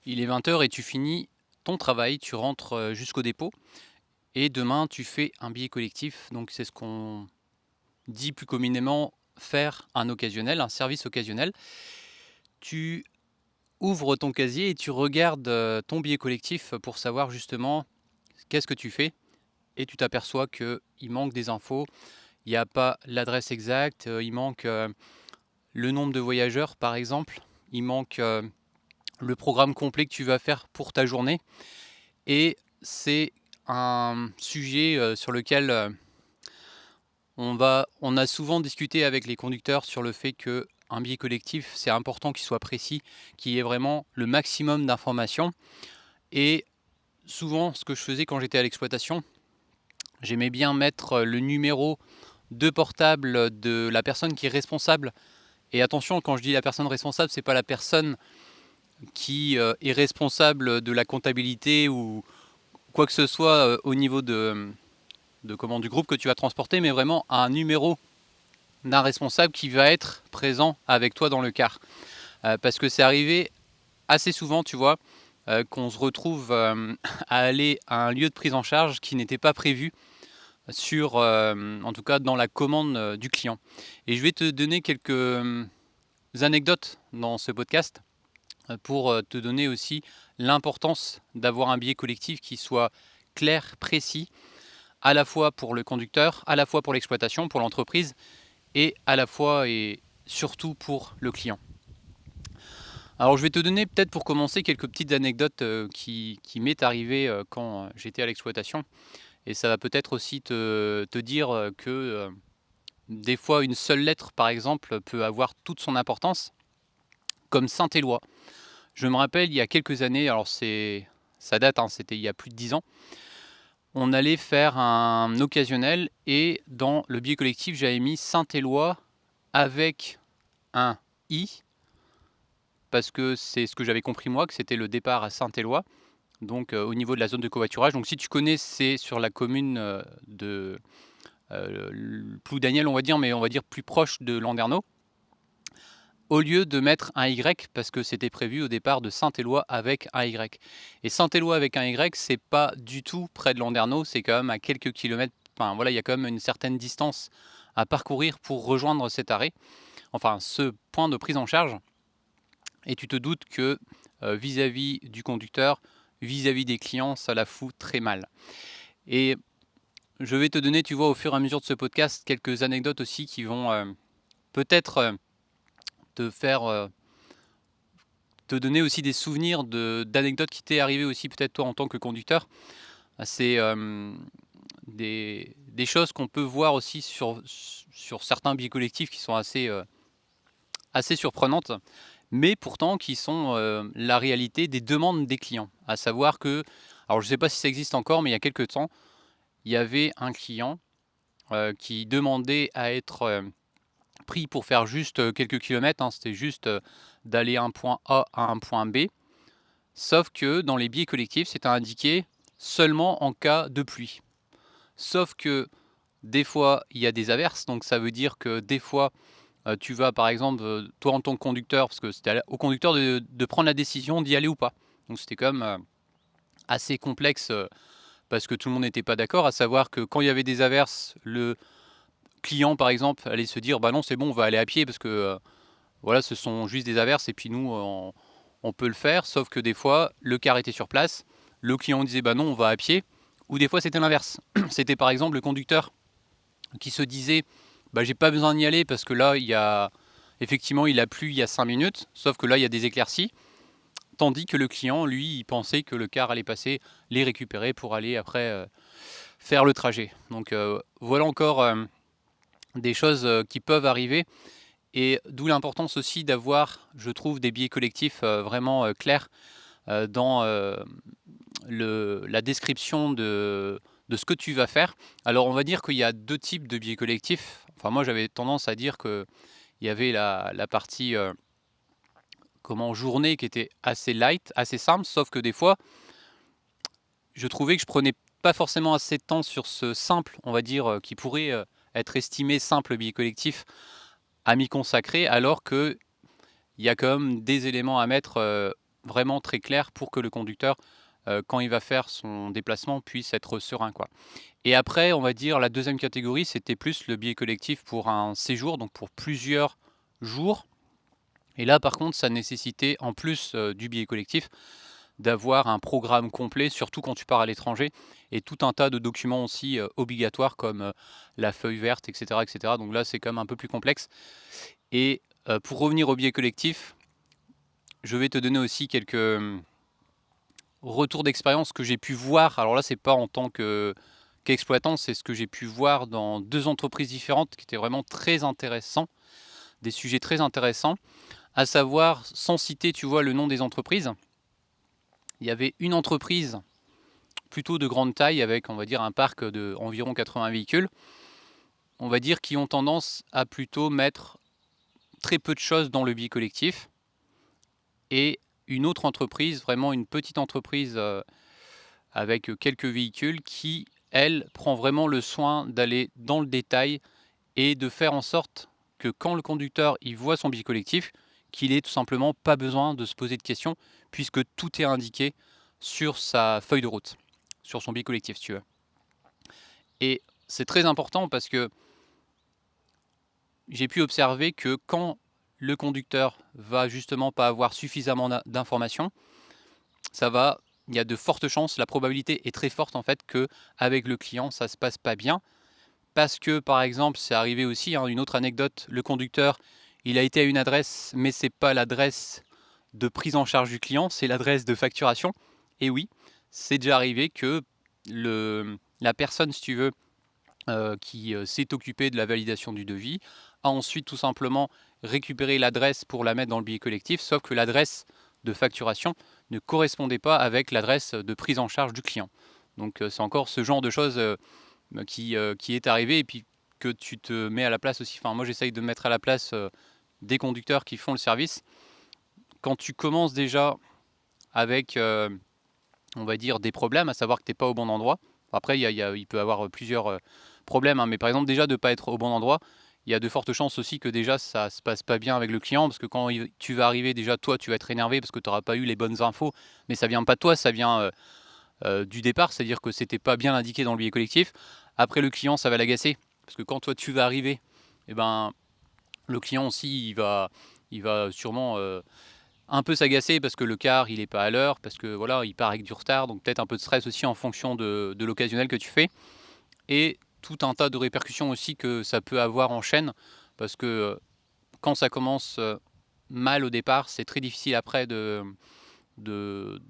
Il est 20 heures et tu finis ton travail, tu rentres jusqu'au dépôt et demain tu fais un billet collectif. Donc c'est ce qu'on dit plus communément faire un occasionnel, un service occasionnel. Tu ouvres ton casier et tu regardes ton billet collectif pour savoir justement qu'est-ce que tu fais et tu t'aperçois qu'il manque des infos, il n'y a pas l'adresse exacte, il manque le nombre de voyageurs par exemple, il manque le programme complet que tu vas faire pour ta journée. Et c'est un sujet sur lequel on a souvent discuté avec les conducteurs sur le fait qu'un billet collectif, c'est important qu'il soit précis, qu'il y ait vraiment le maximum d'informations. Et souvent, ce que je faisais quand j'étais à l'exploitation, j'aimais bien mettre le numéro de portable de la personne qui est responsable. Et attention, quand je dis la personne responsable, c'est pas la personne qui est responsable de la comptabilité ou quoi que ce soit au niveau du groupe que tu vas transporter, mais vraiment un numéro d'un responsable qui va être présent avec toi dans le car. Parce que c'est arrivé assez souvent, tu vois, qu'on se retrouve à aller à un lieu de prise en charge qui n'était pas prévu sur, en tout cas dans la commande du client. Et je vais te donner quelques anecdotes dans ce podcast pour te donner aussi l'importance d'avoir un billet collectif qui soit clair, précis, à la fois pour le conducteur, à la fois pour l'exploitation, pour l'entreprise, et à la fois et surtout pour le client. Alors je vais te donner peut-être pour commencer quelques petites anecdotes qui m'est arrivé quand j'étais à l'exploitation. Et ça va peut-être aussi te dire que des fois une seule lettre par exemple peut avoir toute son importance, comme Saint-Éloi. Je me rappelle il y a quelques années, alors ça date, hein, c'était il y a plus de 10 ans, on allait faire un occasionnel et dans le billet collectif j'avais mis Saint-Éloi avec un I, parce que c'est ce que j'avais compris moi, que c'était le départ à Saint-Éloi, donc au niveau de la zone de covoiturage. Donc si tu connais, c'est sur la commune de Ploudaniel, on va dire, mais on va dire plus proche de Landerneau, au lieu de mettre un Y, parce que c'était prévu au départ de Saint-Éloi avec un Y. Et Saint-Éloi avec un Y, c'est pas du tout près de Landerneau, c'est quand même à quelques kilomètres, enfin voilà, il y a quand même une certaine distance à parcourir pour rejoindre cet arrêt, enfin ce point de prise en charge. Et tu te doutes que vis-à-vis du conducteur, vis-à-vis des clients, ça la fout très mal. Et je vais te donner, tu vois, au fur et à mesure de ce podcast, quelques anecdotes aussi qui vont peut-être te faire te donner aussi des souvenirs d'anecdotes qui t'est arrivé aussi peut-être toi en tant que conducteur. C'est des choses qu'on peut voir aussi sur certains billets collectifs qui sont assez surprenantes, mais pourtant qui sont la réalité des demandes des clients. À savoir que, alors je ne sais pas si ça existe encore, mais il y a quelques temps, il y avait un client qui demandait à être pris pour faire juste quelques kilomètres, hein, c'était juste d'aller à un point A à un point B, sauf que dans les billets collectifs, c'était indiqué seulement en cas de pluie. Sauf que des fois, il y a des averses, donc ça veut dire que des fois, tu vas par exemple, toi en tant que conducteur, parce que c'était au conducteur de prendre la décision d'y aller ou pas. Donc c'était quand même assez complexe parce que tout le monde n'était pas d'accord, à savoir que quand il y avait des averses, le client par exemple allait se dire bah non c'est bon on va aller à pied parce que voilà ce sont juste des averses et puis nous on peut le faire, sauf que des fois le car était sur place, le client disait bah non on va à pied, ou des fois c'était l'inverse. C'était par exemple le conducteur qui se disait bah j'ai pas besoin d'y aller parce que là il y a effectivement il a plu il y a 5 minutes, sauf que là il y a des éclaircies, tandis que le client lui il pensait que le car allait passer, les récupérer pour aller après faire le trajet. Donc voilà encore des choses qui peuvent arriver, et d'où l'importance aussi d'avoir, je trouve, des billets collectifs vraiment clairs dans la description de ce que tu vas faire. Alors on va dire qu'il y a deux types de billets collectifs. Enfin moi j'avais tendance à dire qu'il y avait la partie comment journée qui était assez light, assez simple, sauf que des fois je trouvais que je prenais pas forcément assez de temps sur ce simple, on va dire, qui pourrait être estimé simple billet collectif à m'y consacrer, alors qu'il y a quand même des éléments à mettre vraiment très clair pour que le conducteur, quand il va faire son déplacement, puisse être serein, quoi. Et après, on va dire la deuxième catégorie, c'était plus le billet collectif pour un séjour, donc pour plusieurs jours. Et là, par contre, ça nécessitait, en plus, du billet collectif, d'avoir un programme complet, surtout quand tu pars à l'étranger, et tout un tas de documents aussi, obligatoires comme, la feuille verte, et cetera. Donc là, c'est quand même un peu plus complexe. Et pour revenir au billet collectif, je vais te donner aussi quelques, retours d'expérience que j'ai pu voir. Alors là, c'est pas en tant qu'exploitant, c'est ce que j'ai pu voir dans 2 entreprises différentes qui étaient vraiment très intéressants, des sujets très intéressants. À savoir, sans citer, tu vois, le nom des entreprises, il y avait une entreprise plutôt de grande taille avec, on va dire, un parc d'environ 80 véhicules, on va dire, qui ont tendance à plutôt mettre très peu de choses dans le billet collectif, et une autre entreprise, vraiment une petite entreprise, avec quelques véhicules qui, elle, prend vraiment le soin d'aller dans le détail et de faire en sorte que quand le conducteur il voit son billet collectif, qu'il ait tout simplement pas besoin de se poser de questions puisque tout est indiqué sur sa feuille de route, sur son billet collectif si tu veux. Et c'est très important parce que j'ai pu observer que quand le conducteur va justement pas avoir suffisamment d'informations, il y a de fortes chances, la probabilité est très forte en fait que avec le client ça se passe pas bien. Parce que par exemple, c'est arrivé aussi, hein, une autre anecdote, le conducteur, il a été à une adresse, mais c'est pas l'adresse de prise en charge du client, c'est l'adresse de facturation. Et oui, c'est déjà arrivé que la personne, si tu veux, qui s'est occupée de la validation du devis, a ensuite tout simplement récupéré l'adresse pour la mettre dans le billet collectif, sauf que l'adresse de facturation ne correspondait pas avec l'adresse de prise en charge du client. Donc c'est encore ce genre de choses qui est arrivé, et puis que tu te mets à la place aussi. Enfin, moi j'essaye de me mettre à la place des conducteurs qui font le service. Quand tu commences déjà avec, on va dire, des problèmes, à savoir que tu n'es pas au bon endroit. Après, il peut y avoir plusieurs problèmes, hein, mais par exemple, déjà de ne pas être au bon endroit, il y a de fortes chances aussi que déjà ça se passe pas bien avec le client, parce que quand tu vas arriver, déjà toi tu vas être énervé parce que tu n'auras pas eu les bonnes infos, mais ça vient pas de toi, ça vient du départ, c'est-à-dire que c'était pas bien indiqué dans le billet collectif. Après, le client, ça va l'agacer, parce que quand toi tu vas arriver, eh ben, le client aussi, il va sûrement un peu s'agacer parce que le car il est pas à l'heure, parce que voilà, il part avec du retard, donc peut-être un peu de stress aussi en fonction de l'occasionnel que tu fais, et tout un tas de répercussions aussi que ça peut avoir en chaîne, parce que quand ça commence mal au départ, c'est très difficile après de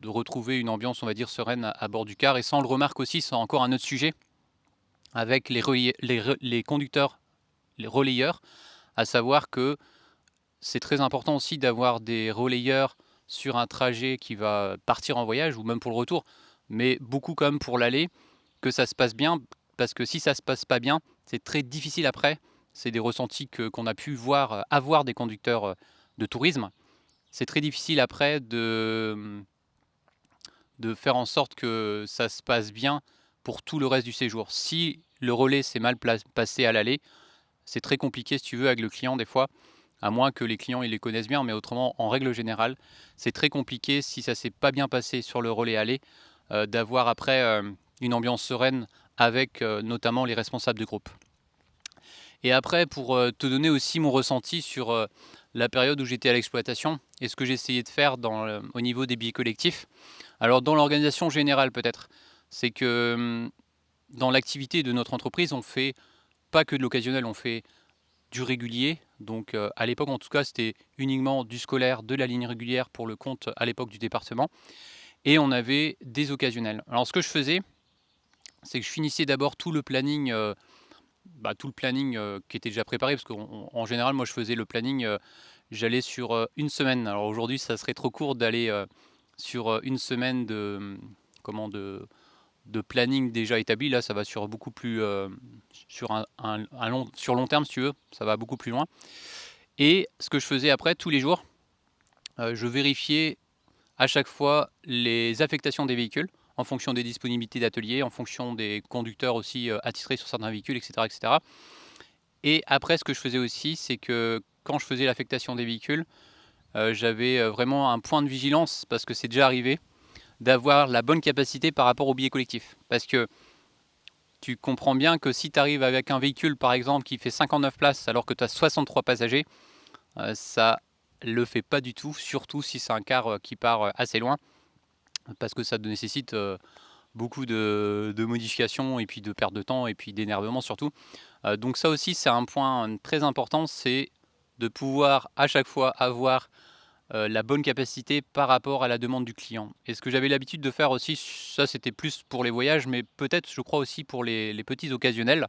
retrouver une ambiance, on va dire, sereine à bord du car. Et ça, on le remarque aussi, c'est encore un autre sujet, avec les conducteurs, les relayeurs, à savoir que c'est très important aussi d'avoir des relayeurs sur un trajet qui va partir en voyage, ou même pour le retour, mais beaucoup quand même pour l'aller, que ça se passe bien, parce que si ça se passe pas bien, c'est très difficile après. C'est des ressentis qu'on a pu voir, avoir des conducteurs de tourisme. C'est très difficile après de faire en sorte que ça se passe bien pour tout le reste du séjour. Si le relais s'est mal passé à l'aller, c'est très compliqué si tu veux avec le client des fois, à moins que les clients ils les connaissent bien, mais autrement, en règle générale, c'est très compliqué si ça s'est pas bien passé sur le relais aller, d'avoir après une ambiance sereine avec notamment les responsables de groupe. Et après, pour te donner aussi mon ressenti sur la période où j'étais à l'exploitation et ce que j'essayais de faire au niveau des billets collectifs. Alors dans l'organisation générale peut-être, c'est que dans l'activité de notre entreprise, on fait pas que de l'occasionnel, on fait du régulier. Donc à l'époque en tout cas, c'était uniquement du scolaire, de la ligne régulière pour le compte à l'époque du département. Et on avait des occasionnels. Alors ce que je faisais, c'est que je finissais d'abord tout le planning qui était déjà préparé, parce qu'en général, moi je faisais le planning, j'allais sur une semaine. Alors aujourd'hui, ça serait trop court d'aller sur une semaine comment, de planning déjà établi. Là, ça va sur beaucoup plus, sur sur long terme, si tu veux, ça va beaucoup plus loin. Et ce que je faisais après, tous les jours, je vérifiais à chaque fois les affectations des véhicules en fonction des disponibilités d'ateliers, en fonction des conducteurs aussi attitrés sur certains véhicules, etc., etc. Et après, ce que je faisais aussi, c'est que quand je faisais l'affectation des véhicules, j'avais vraiment un point de vigilance parce que c'est déjà arrivé d'avoir la bonne capacité par rapport au billet collectif. Parce que tu comprends bien que si tu arrives avec un véhicule par exemple qui fait 59 places alors que tu as 63 passagers, ça le fait pas du tout, surtout si c'est un car qui part assez loin, parce que ça nécessite beaucoup de modifications et puis de perte de temps et puis d'énervement surtout. Donc ça aussi c'est un point très important, c'est de pouvoir à chaque fois avoir la bonne capacité par rapport à la demande du client. Et ce que j'avais l'habitude de faire aussi, ça c'était plus pour les voyages, mais peut-être je crois aussi pour les petits occasionnels.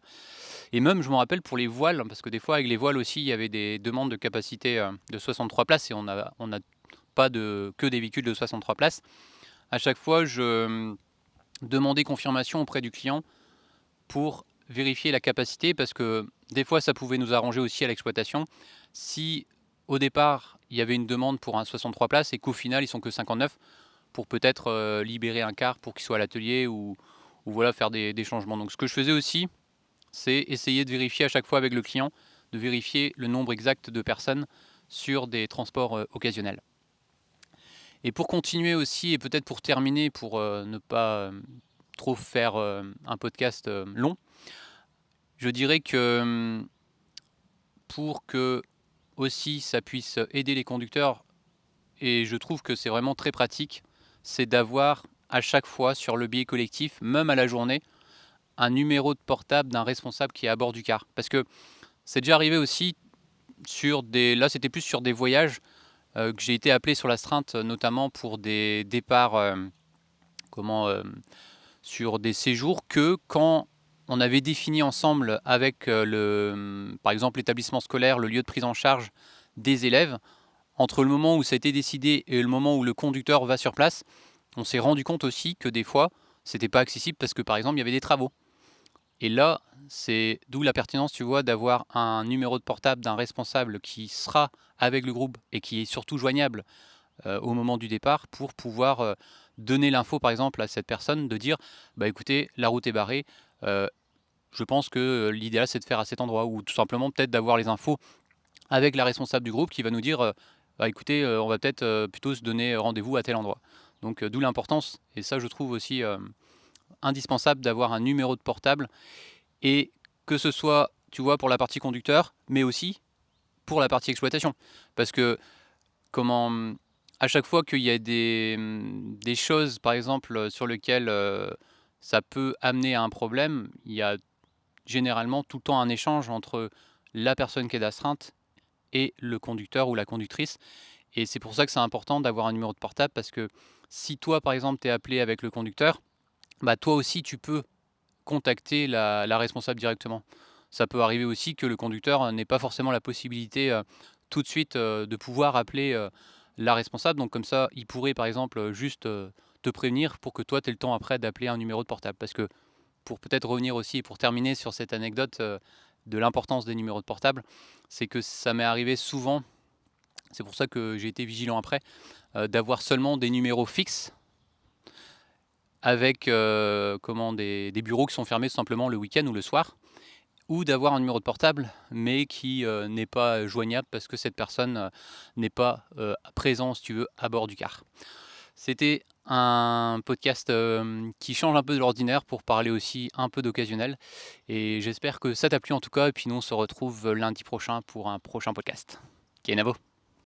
Et même je me rappelle pour les voiles, parce que des fois avec les voiles aussi il y avait des demandes de capacité de 63 places et on a pas que des véhicules de 63 places. À chaque fois je demandais confirmation auprès du client pour vérifier la capacité, parce que des fois ça pouvait nous arranger aussi à l'exploitation si au départ il y avait une demande pour un 63 places et qu'au final ils sont que 59, pour peut-être libérer un car pour qu'il soit à l'atelier ou voilà faire des changements. Donc ce que je faisais aussi, c'est essayer de vérifier à chaque fois avec le client, de vérifier le nombre exact de personnes sur des transports occasionnels. Et pour continuer aussi, et peut-être pour terminer, pour ne pas trop faire un podcast long, je dirais que pour que aussi ça puisse aider les conducteurs, et je trouve que c'est vraiment très pratique, c'est d'avoir à chaque fois sur le billet collectif, même à la journée, un numéro de portable d'un responsable qui est à bord du car. Parce que c'est déjà arrivé aussi sur là c'était plus sur des voyages, que j'ai été appelé sur l'astreinte, notamment pour des départs, sur des séjours, que quand on avait défini ensemble avec par exemple l'établissement scolaire, le lieu de prise en charge des élèves, entre le moment où ça a été décidé et le moment où le conducteur va sur place, on s'est rendu compte aussi que des fois, c'était pas accessible parce que par exemple, il y avait des travaux. Et là, c'est d'où la pertinence, tu vois, d'avoir un numéro de portable d'un responsable qui sera avec le groupe et qui est surtout joignable au moment du départ pour pouvoir donner l'info, par exemple, à cette personne, de dire, bah écoutez, la route est barrée, euh, je pense que l'idéal c'est de faire à cet endroit, ou tout simplement peut-être d'avoir les infos avec la responsable du groupe qui va nous dire bah écoutez, on va peut-être plutôt se donner rendez-vous à tel endroit. Donc d'où l'importance, et ça je trouve aussi indispensable d'avoir un numéro de portable, et que ce soit, tu vois, pour la partie conducteur, mais aussi pour la partie exploitation. Parce que comment à chaque fois qu'il y a des choses, par exemple, sur lesquelles ça peut amener à un problème, il y a généralement tout le temps un échange entre la personne qui est d'astreinte et le conducteur ou la conductrice. Et c'est pour ça que c'est important d'avoir un numéro de portable, parce que si toi, par exemple, tu es appelé avec le conducteur, bah toi aussi, tu peux contacter la responsable directement. Ça peut arriver aussi que le conducteur n'ait pas forcément la possibilité tout de suite de pouvoir appeler la responsable. Donc comme ça, il pourrait, par exemple, juste te prévenir pour que toi, tu aies le temps après d'appeler un numéro de portable. Parce que pour peut-être revenir aussi, et pour terminer sur cette anecdote de l'importance des numéros de portable, c'est que ça m'est arrivé souvent, c'est pour ça que j'ai été vigilant après, d'avoir seulement des numéros fixes avec des bureaux qui sont fermés tout simplement le week-end ou le soir, ou d'avoir un numéro de portable mais qui n'est pas joignable parce que cette personne n'est pas présente, si tu veux, à bord du car. C'était un podcast qui change un peu de l'ordinaire pour parler aussi un peu d'occasionnel, et j'espère que ça t'a plu en tout cas, et puis nous on se retrouve lundi prochain pour un prochain podcast. Kenavo.